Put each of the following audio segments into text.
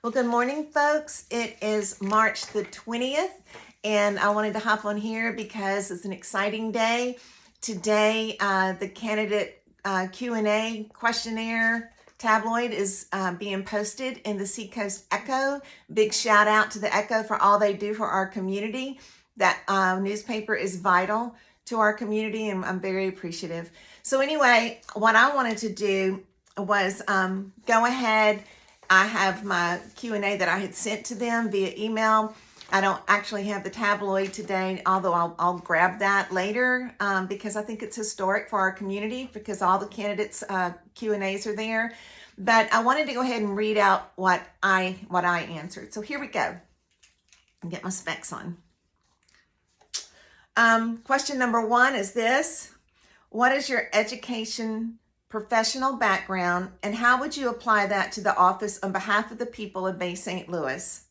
Well, good morning, folks. It is March the 20th, and I wanted to hop on here because it's an exciting day. Today, the candidate Q&A questionnaire tabloid is being posted in the Seacoast Echo. Big shout out to the Echo for all they do for our community. That newspaper is vital to our community, and I'm very appreciative. So anyway, what I wanted to do was go ahead. I have my Q&A that I had sent to them via email. I don't actually have the tabloid today, although I'll grab that later because I think it's historic for our community because all the candidates' Q&As are there. But I wanted to go ahead and read out what I answered. So here we go. I'll get my specs on. Question number 1 is this: what is your education professional background, and how would you apply that to the office on behalf of the people of Bay St. Louis?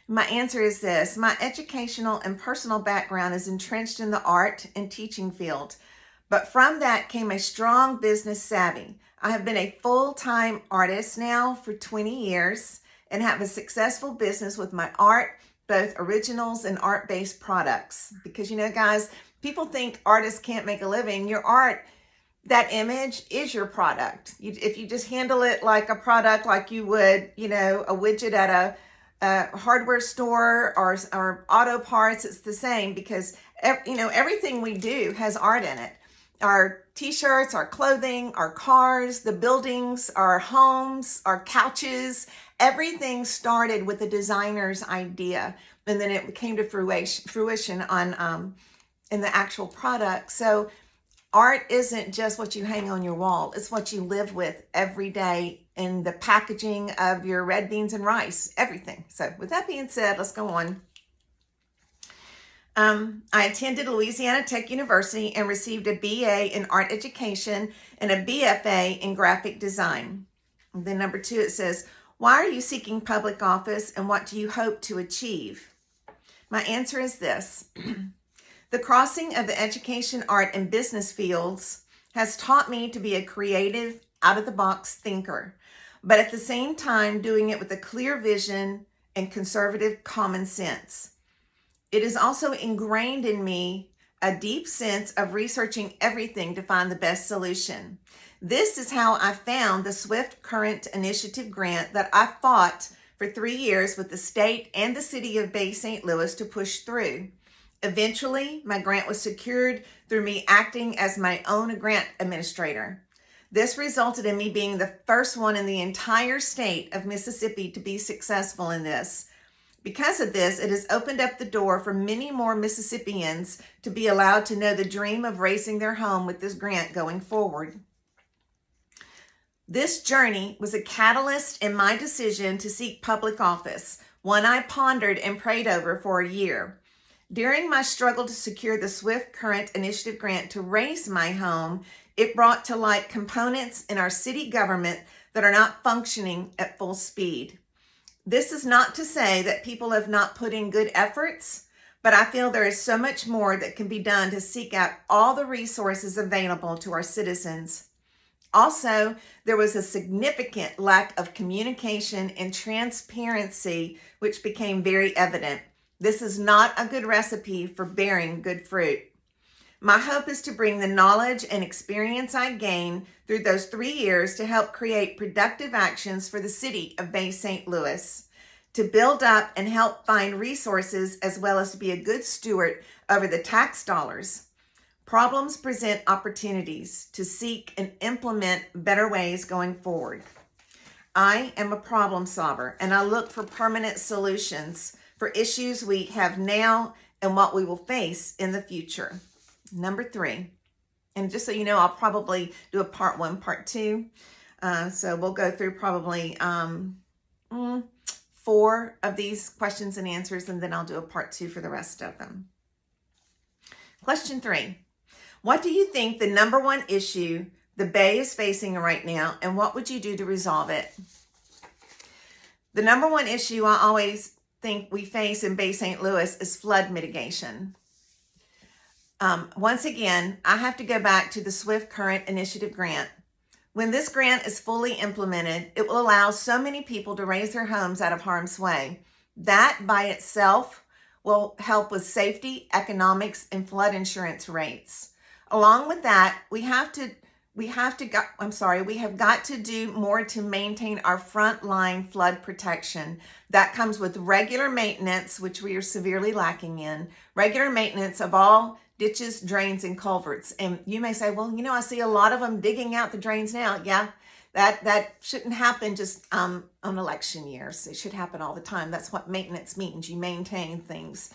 My answer is this: my educational and personal background is entrenched in the art and teaching field, but from that came a strong business savvy. I have been a full-time artist now for 20 years and have a successful business with my art, both originals and art-based products. Because, you know, guys, people think artists can't make a living. Your art, that image is your product. If you just handle it like a product, like you would, you know, a widget at a hardware store or auto parts, it's the same because, you know, everything we do has art in it. Our t-shirts, our clothing, our cars, the buildings, our homes, our couches, everything started with the designer's idea. And then it came to fruition on in the actual product. So art isn't just what you hang on your wall. It's what you live with every day in the packaging of your red beans and rice, everything. So with that being said, let's go on. I attended Louisiana Tech University and received a BA in art education and a BFA in graphic design. And then number 2, it says, why are you seeking public office and what do you hope to achieve? My answer is this. The crossing of the education, art, and business fields has taught me to be a creative, out-of-the-box thinker, but at the same time doing it with a clear vision and conservative common sense. It is also ingrained in me a deep sense of researching everything to find the best solution. This is how I found the Swift Current Initiative grant that I fought for 3 years with the state and the city of Bay St. Louis to push through. Eventually, my grant was secured through me acting as my own grant administrator. This resulted in me being the first one in the entire state of Mississippi to be successful in this. Because of this, it has opened up the door for many more Mississippians to be allowed to know the dream of raising their home with this grant going forward. This journey was a catalyst in my decision to seek public office, one I pondered and prayed over for a year. During my struggle to secure the Swift Current Initiative grant to raise my home, it brought to light components in our city government that are not functioning at full speed. This is not to say that people have not put in good efforts, but I feel there is so much more that can be done to seek out all the resources available to our citizens. Also, there was a significant lack of communication and transparency, which became very evident. This is not a good recipe for bearing good fruit. My hope is to bring the knowledge and experience I gained through those 3 years to help create productive actions for the city of Bay St. Louis, to build up and help find resources as well as to be a good steward over the tax dollars. Problems present opportunities to seek and implement better ways going forward. I am a problem solver and I look for permanent solutions for issues we have now and what we will face in the future. Number 3, and just so you know, I'll probably do a part 1, part 2. So we'll go through probably 4 of these questions and answers, and then I'll do a part 2 for the rest of them. Question 3, what do you think the number 1 issue the Bay is facing right now, and what would you do to resolve it? The number 1 issue I always think we face in Bay St. Louis is flood mitigation. Once again, I have to go back to the Swift Current Initiative grant. When this grant is fully implemented, it will allow so many people to raise their homes out of harm's way. That by itself will help with safety, economics, and flood insurance rates. Along with that, we have got to do more to maintain our frontline flood protection. That comes with regular maintenance, which we are severely lacking in, regular maintenance of all ditches, drains, and culverts. And you may say, well, I see a lot of them digging out the drains now. Yeah, that shouldn't happen just on election years. It should happen all the time. That's what maintenance means. You maintain things.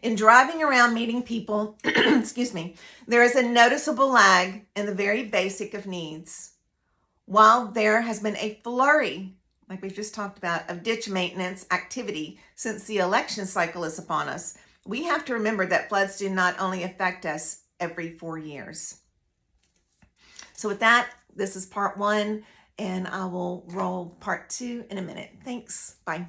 In driving around meeting people, excuse me, there is a noticeable lag in the very basic of needs. While there has been a flurry, like we've just talked about, of ditch maintenance activity since the election cycle is upon us, we have to remember that floods do not only affect us every 4 years. So with that, this is part 1, and I will roll part 2 in a minute. Thanks. Bye.